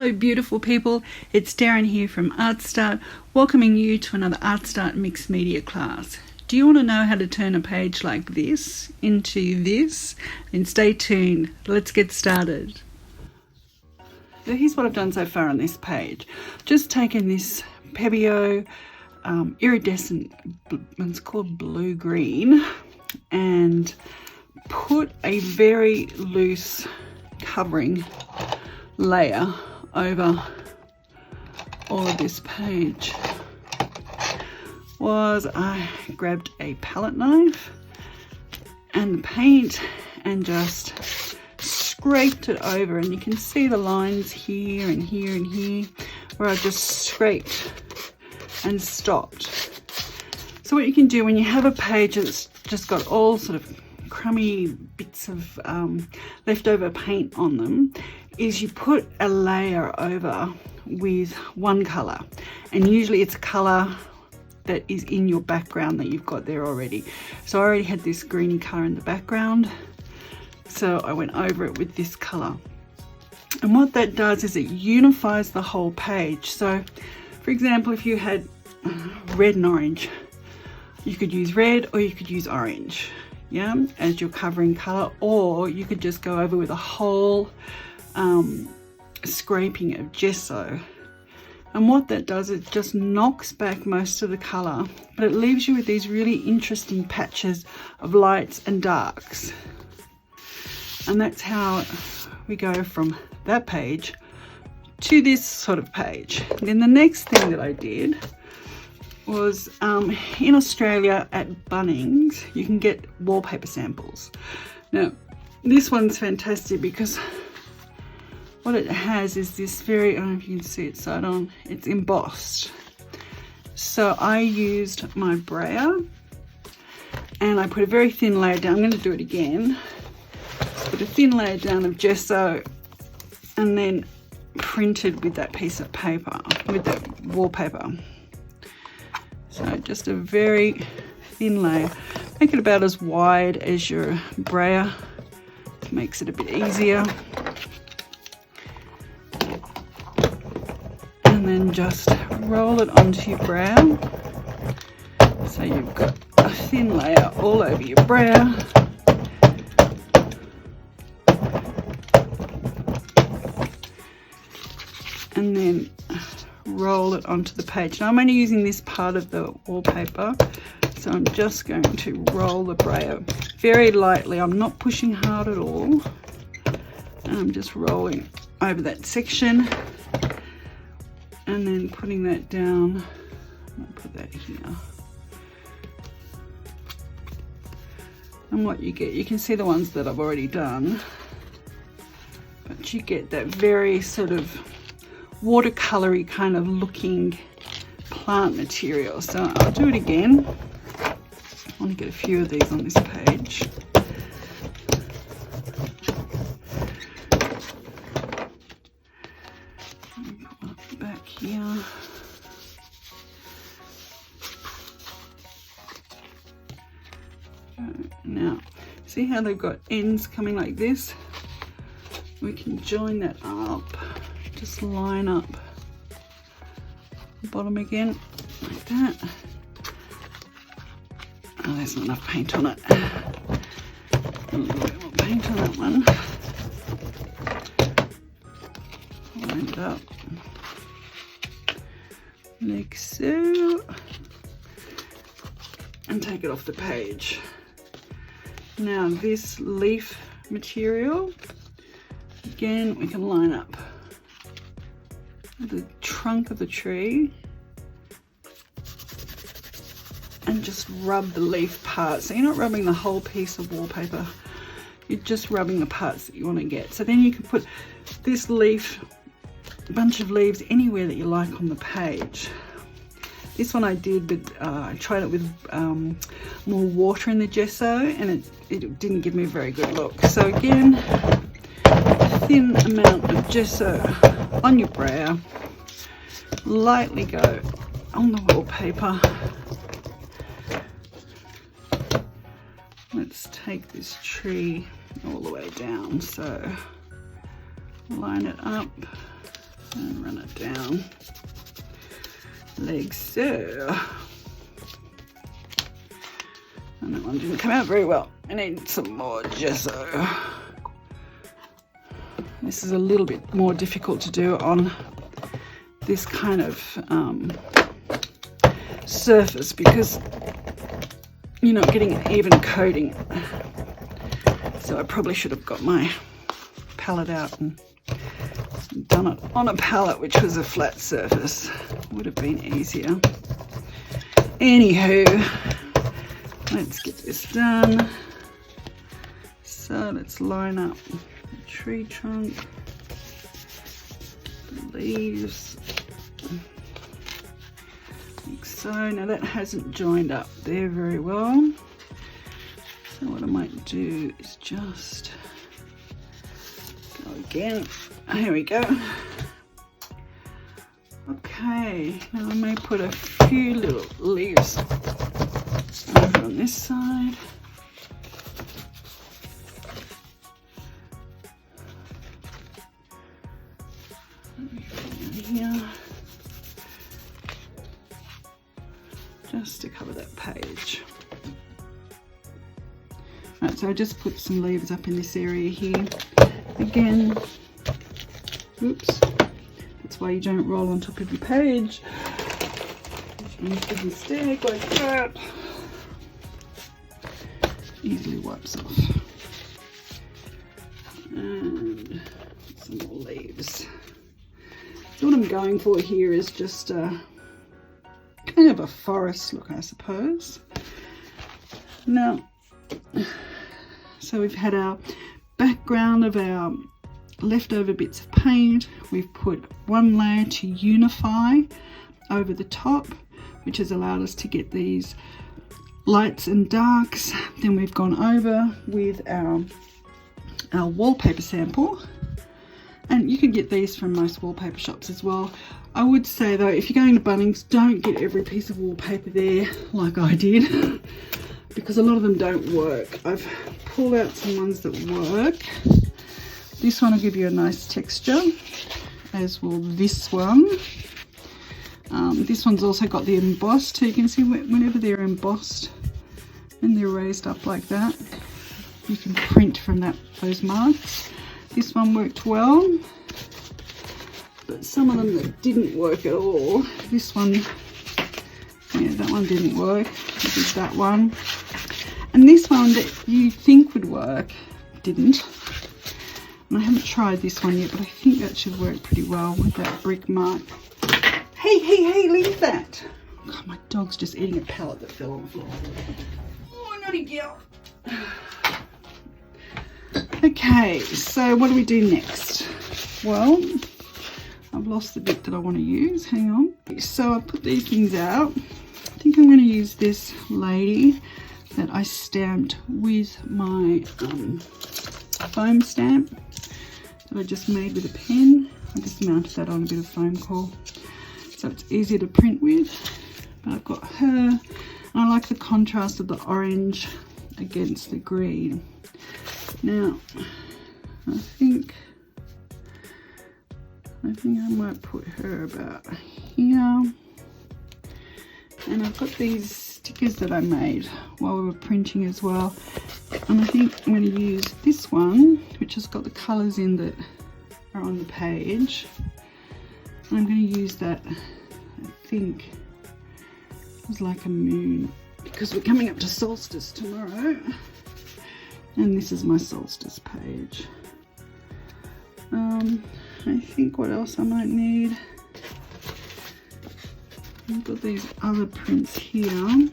Hello beautiful people, it's Derryn here from ArtStart, welcoming you to another ArtStart mixed media class. Do you want to know how to turn a page like this into this? Then stay tuned, let's get started. So here's what I've done so far on this page. Just taken this Pebeo iridescent, it's called blue-green, and put a very loose covering layer over all of this page. I grabbed a palette knife and the paint and just scraped it over, and you can see the lines here and here and here where I just scraped and stopped. So what you can do when you have a page that's just got all sort of crummy bits of leftover paint on them is you put a layer over with one colour, and usually it's a colour that is in your background that you've got there already. So I already had this greeny colour in the background, so I went over it with this colour, and what that does is it unifies the whole page. So for example, if you had red and orange, you could use red or you could use orange, yeah, as your covering colour, or you could just go over with a whole scraping of gesso. And what that does, it just knocks back most of the colour, but it leaves you with these really interesting patches of lights and darks. And that's how we go from that page to this sort of page. Then the next thing that I did was in Australia at Bunnings you can get wallpaper samples. Now this one's fantastic because what it has is this very, I don't know if you can see it side on, it's embossed. So I used my brayer and I put a very thin layer down. I'm going to do it again. Put a thin layer down of gesso and then printed with that piece of paper, with that wallpaper. So just a very thin layer. Make it about as wide as your brayer. It makes it a bit easier. And then just roll it onto your brow. So you've got a thin layer all over your brow. And then roll it onto the page. Now I'm only using this part of the wallpaper, so I'm just going to roll the brayer very lightly. I'm not pushing hard at all. And I'm just rolling over that section and then putting that down. I'll put that here. And what you get, you can see the ones that I've already done, but you get that very sort of watercolory kind of looking plant material. So I'll do it again. I want to get a few of these on this page. Back here. Now, see how they've got ends coming like this? We can join that up. Just line up the bottom again, like that. Oh, there's not enough paint on it. A little bit more paint on that one. Line it up like so, and take it off the page. Now this leaf material, again, we can line up the trunk of the tree and just rub the leaf part. So you're not rubbing the whole piece of wallpaper, you're just rubbing the parts that you want to get. So then you can put this leaf, a bunch of leaves, anywhere that you like on the page. This one I did with, I tried it with more water in the gesso, and it didn't give me a very good look. So again, thin amount of gesso on your brow, lightly go on the wallpaper. Let's take this tree all the way down, so line it up and run it down like so. And that one didn't come out very well. I need some more gesso. This is a little bit more difficult to do on this kind of surface because you're not getting an even coating. So I probably should have got my palette out and done it on a palette which was a flat surface. Would have been easier. Anywho, let's get this done. So let's line up the tree trunk, the leaves, like so. Now that hasn't joined up there very well. So what I might do is just go again. Here we go. Okay, now I may put a few little leaves over on this side. Here, just to cover that page. Right, so I just put some leaves up in this area here. Again, oops, that's why you don't roll on top of your page. It doesn't stick like that. Easily wipes off. And some more leaves. So what I'm going for here is just a kind of a forest look, I suppose. Now, so we've had our background of our leftover bits of paint. We've put one layer to unify over the top, which has allowed us to get these lights and darks. Then we've gone over with our wallpaper sample, and you can get these from most wallpaper shops as well. I would say though, if you're going to Bunnings, don't get every piece of wallpaper there like I did, because a lot of them don't work. I've pulled out some ones that work. This one will give you a nice texture, as will this one. This one's also got the embossed, so you can see whenever they're embossed and they're raised up like that, you can print from those marks. This one worked well, but some of them that didn't work at all. This one, yeah, that one didn't work. I did that one. And this one that you think would work, didn't. And I haven't tried this one yet, but I think that should work pretty well with that brick mark. Hey, hey, hey, leave that. God, my dog's just eating a pallet that fell on the floor. Oh, naughty girl. Okay, so what do we do next? Well, I've lost the bit that I want to use. Hang on. So I put these things out. I think I'm going to use this lady that I stamped with my foam stamp that I just made with a pen. I just mounted that on a bit of foam core, so it's easier to print with. But I've got her, and I like the contrast of the orange against the green. Now, I think I might put her about here. And I've got these stickers that I made while we were printing as well. And I think I'm going to use this one, which has got the colours in that are on the page. And I'm going to use that, I think, it's like a moon, because we're coming up to Solstice tomorrow. And this is my Solstice page. I think what else I might need, I've got these other prints here. I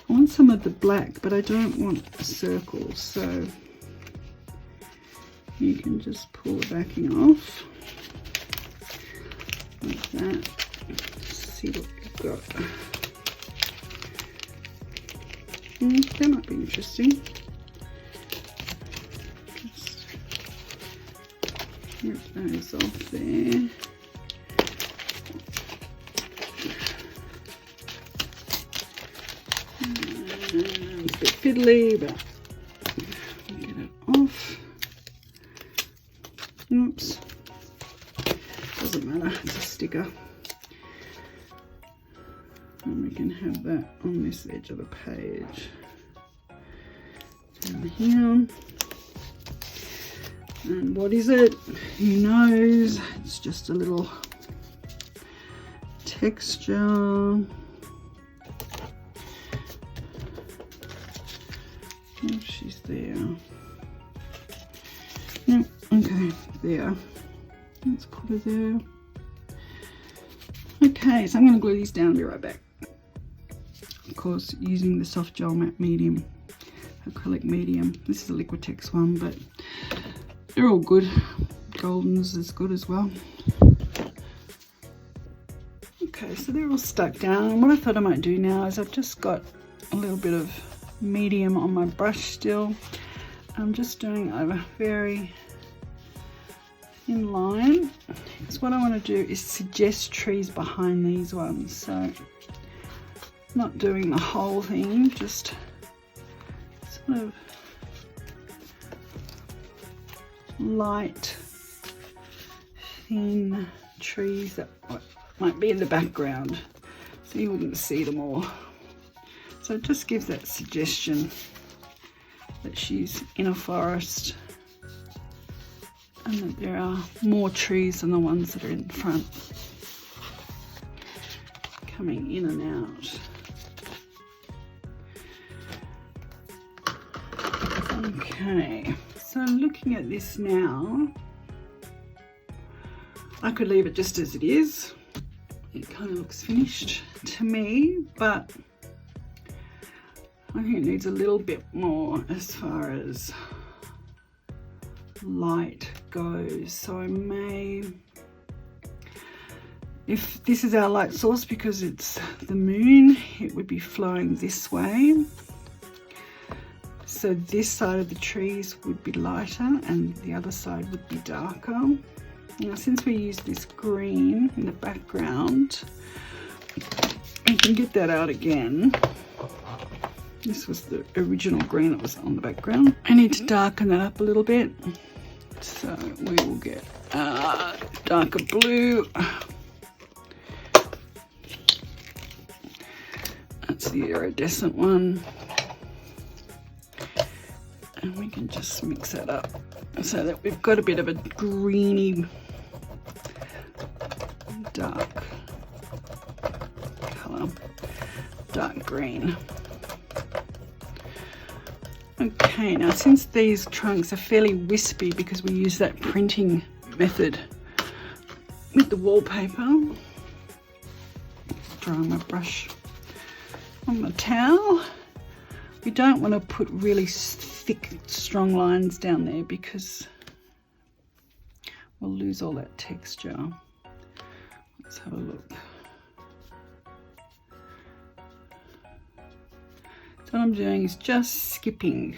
want some of the black, but I don't want circles, so you can just pull the backing off like that. Let's see what we've got. That might be interesting. Just rip those off there. It's a bit fiddly, but I'll get it off. Oops. Doesn't matter, it's a sticker. And we can have that on this edge of the page. Down here. And what is it? Who knows? It's just a little texture. Oh, she's there. No, okay, there. Let's put her there. Okay, so I'm going to glue these down and be right back. Of course, using the soft gel matte medium, acrylic medium. This is a Liquitex one, but they're all good. Golden's is good as well. Okay, so they're all stuck down. And what I thought I might do now is I've just got a little bit of medium on my brush still. I'm just doing a very thin line. Because what I want to do is suggest trees behind these ones. So not doing the whole thing, just sort of light, thin trees that might be in the background, so you wouldn't see them all. So it just gives that suggestion that she's in a forest and that there are more trees than the ones that are in front, coming in and out. Okay, so looking at this now, I could leave it just as it is. It kind of looks finished to me, but I think it needs a little bit more as far as light goes. So I may, if this is our light source, because it's the moon, it would be flowing this way. So this side of the trees would be lighter and the other side would be darker. Now, since we use this green in the background, we can get that out again. This was the original green that was on the background. I need to darken that up a little bit. So we will get darker blue. That's the iridescent one. And we can just mix that up so that we've got a bit of a greeny, dark colour, dark green. Okay, now since these trunks are fairly wispy because we use that printing method with the wallpaper, dry my brush on the towel. We don't want to put really thick, strong lines down there because we'll lose all that texture. Let's have a look. So what I'm doing is just skipping,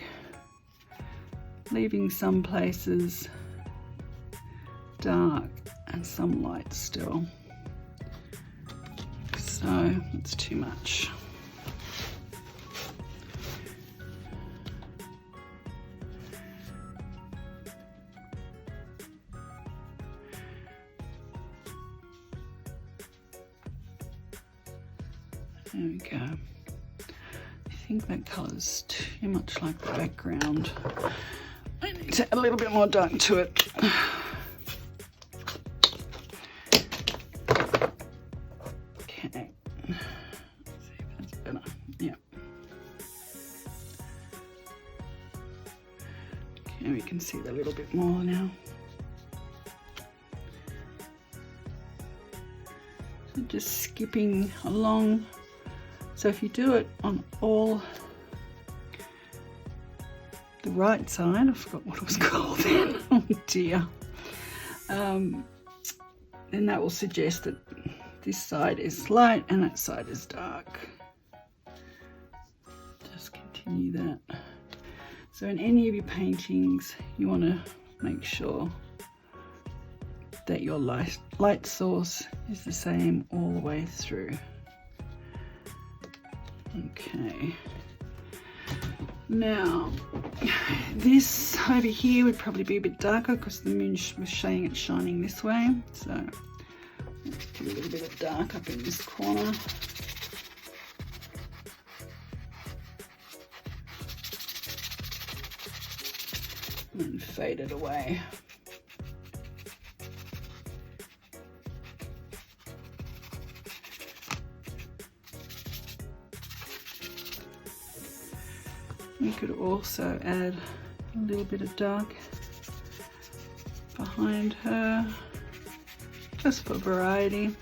leaving some places dark and some light still. So it's too much. There we go. I think that colour's too much like the background. I need to add a little bit more dark to it. Okay. Let's see if that's better. Yeah. Okay, we can see that a little bit more now. So just skipping along. So if you do it on all the right side, I forgot what it was called then, oh dear, then that will suggest that this side is light and that side is dark. Just continue that. So in any of your paintings, you want to make sure that your light source is the same all the way through. Okay, now This over here would probably be a bit darker because the moon was showing it shining this way. So let's put a little bit of dark up in this corner. And then fade it away. You could also add a little bit of dark behind her, just for variety.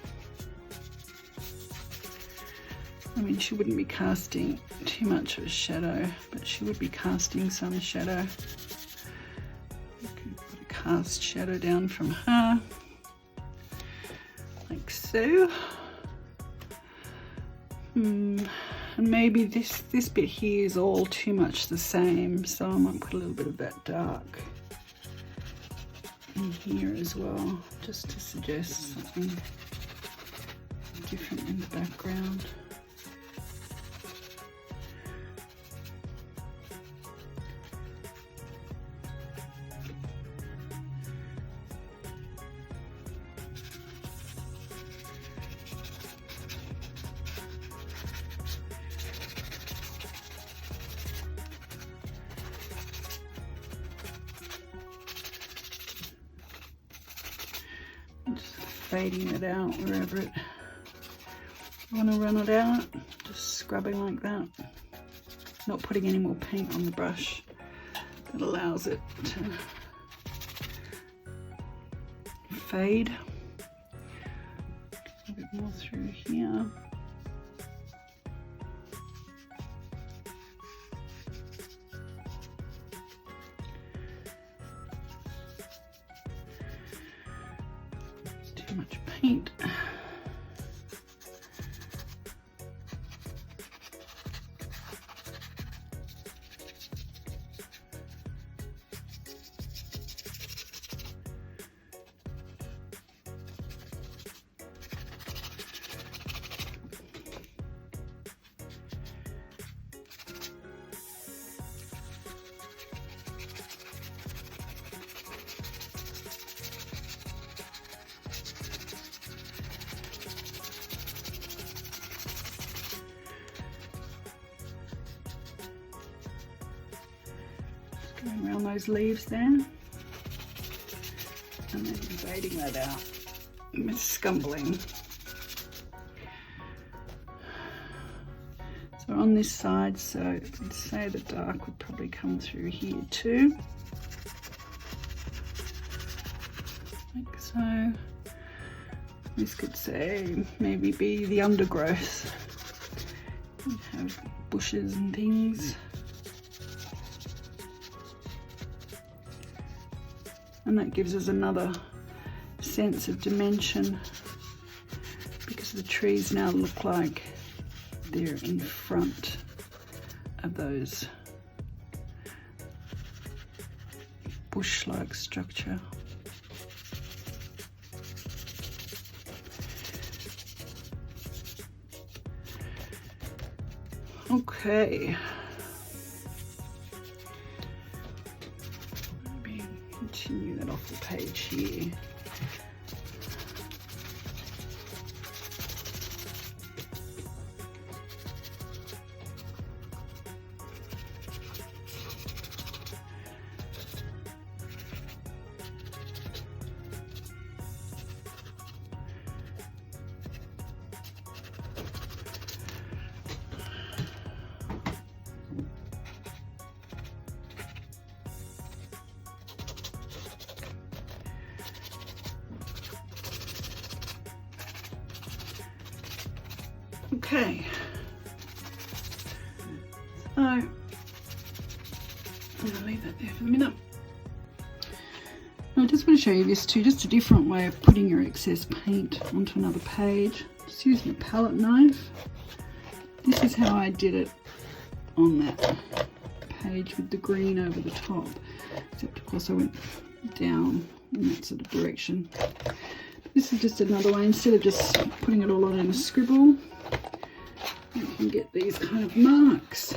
I mean, she wouldn't be casting too much of a shadow, but she would be casting some shadow. You could put a cast shadow down from her, like so. And maybe this bit here is all too much the same, so I might put a little bit of that dark in here as well, just to suggest something different in the background. Just fading it out wherever I want to run it out, just scrubbing like that, not putting any more paint on the brush. That allows it to fade a bit more through here. Too much paint. Going around those leaves there, and then fading that out with scumbling. So on this side, so I'd say the dark would probably come through here too, like so. This could say maybe be the undergrowth. We have bushes and things. And that gives us another sense of dimension, because the trees now look like they're in front of those bush-like structure. Okay. Continue that off the page here. Okay, so I'm going to leave that there for a minute. I just want to show you this too, just a different way of putting your excess paint onto another page. Just using a palette knife. This is how I did it on that page with the green over the top, except of course I went down in that sort of direction. This is just another way, instead of just putting it all on in a scribble, you can get these kind of marks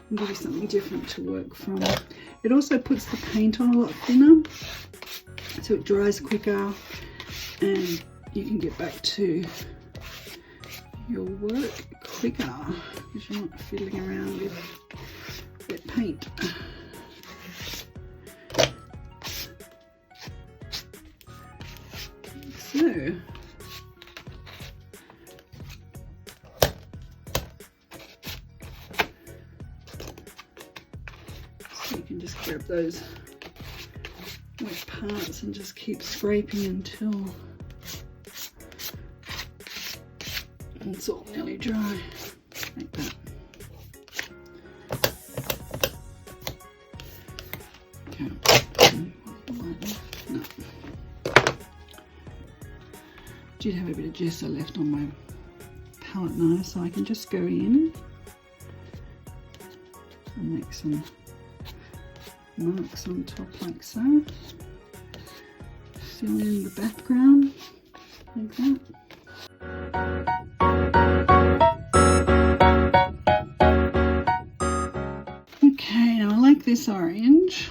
and give you something different to work from. It also puts the paint on a lot thinner, so it dries quicker and you can get back to your work quicker because you're not fiddling around with wet paint. So you can just grab those wet parts and just keep scraping until it's all nearly dry, like that. Okay. No. Did have a bit of gesso left on my palette knife, so I can just go in and make some marks on top like so. Fill in the background like that. Okay, now I like this orange.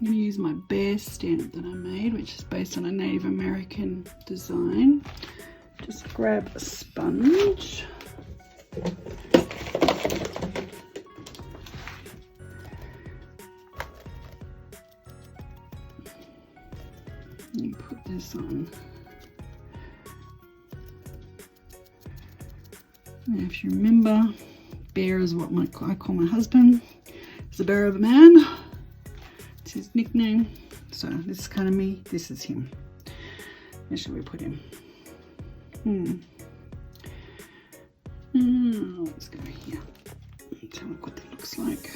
I'm going to use my bear stamp that I made, which is based on a Native American design. Just grab a sponge. And put this on. And if you remember, Bear is what I call my husband. He's the bear of a man. It's his nickname. So this is kind of me, this is him. Where should we put him? Let's go here. Let's have a look what that looks like.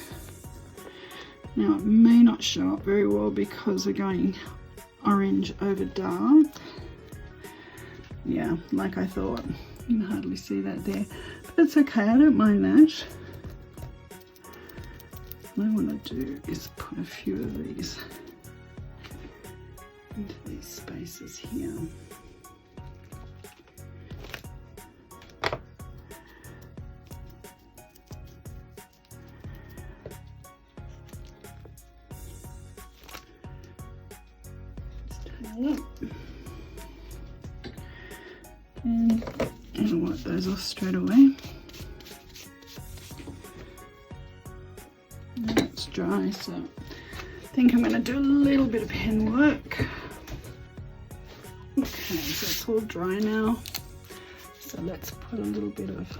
Now it may not show up very well because we're going orange over dark. Yeah, like I thought. You can hardly see that there. But it's okay, I don't mind that. What I want to do is put a few of these into these spaces here. And I'll wipe those off straight away. And it's dry, so I think I'm going to do a little bit of pen work. Okay, so it's all dry now. So let's put a little bit of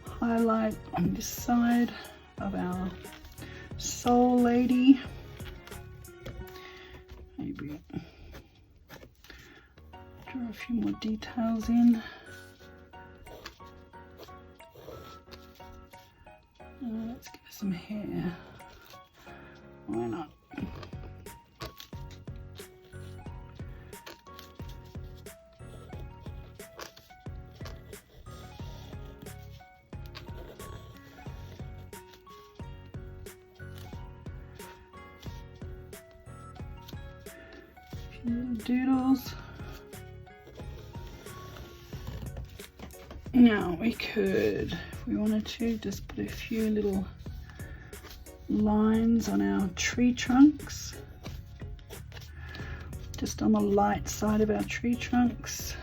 highlight on this side of our soul lady. Maybe draw a few more details in. Let's give her some hair. Why not? Little doodles. Now we could, if we wanted to, just put a few little lines on our tree trunks, just on the light side of our tree trunks.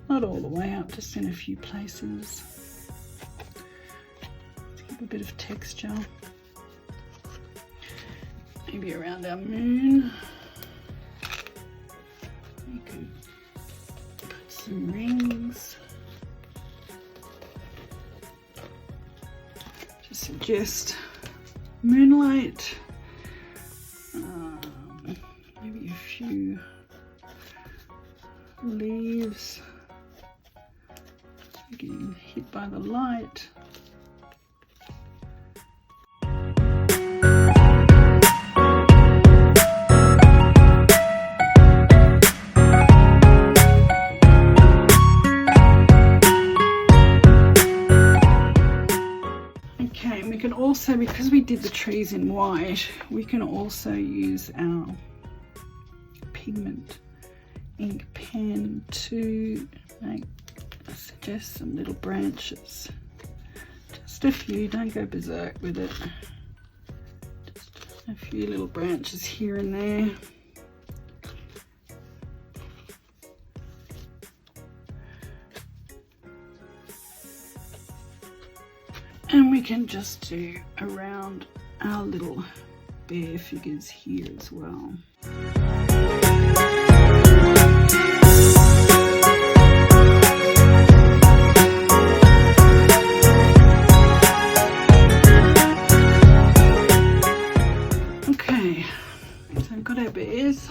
Not all the way up, just in a few places. Let's give a bit of texture. Maybe around our moon. We could put some rings. Just suggest moonlight. Maybe a few leaves getting hit by the light. Also, because we did the trees in white, we can also use our pigment ink pen to make suggest some little branches. Just a few, don't go berserk with it. Just a few little branches here and there. And we can just do around our little bear figures here as well. Okay, so I've got our bears.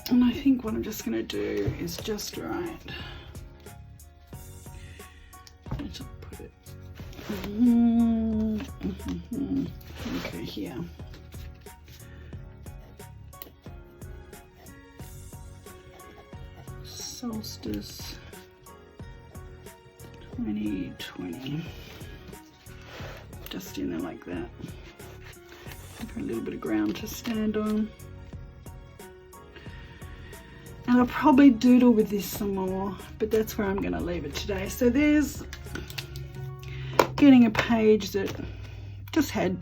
And I think what I'm just going to do is just right. Just put it okay here. Solstice 2020. Just in there like that. For a little bit of ground to stand on. And I'll probably doodle with this some more, but that's where I'm going to leave it today. So there's getting a page that just had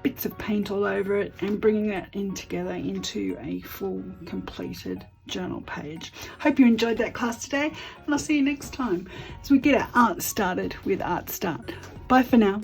bits of paint all over it and bringing that in together into a full completed journal page. Hope you enjoyed that class today, and I'll see you next time as we get our art started with ArtStart. Bye for now.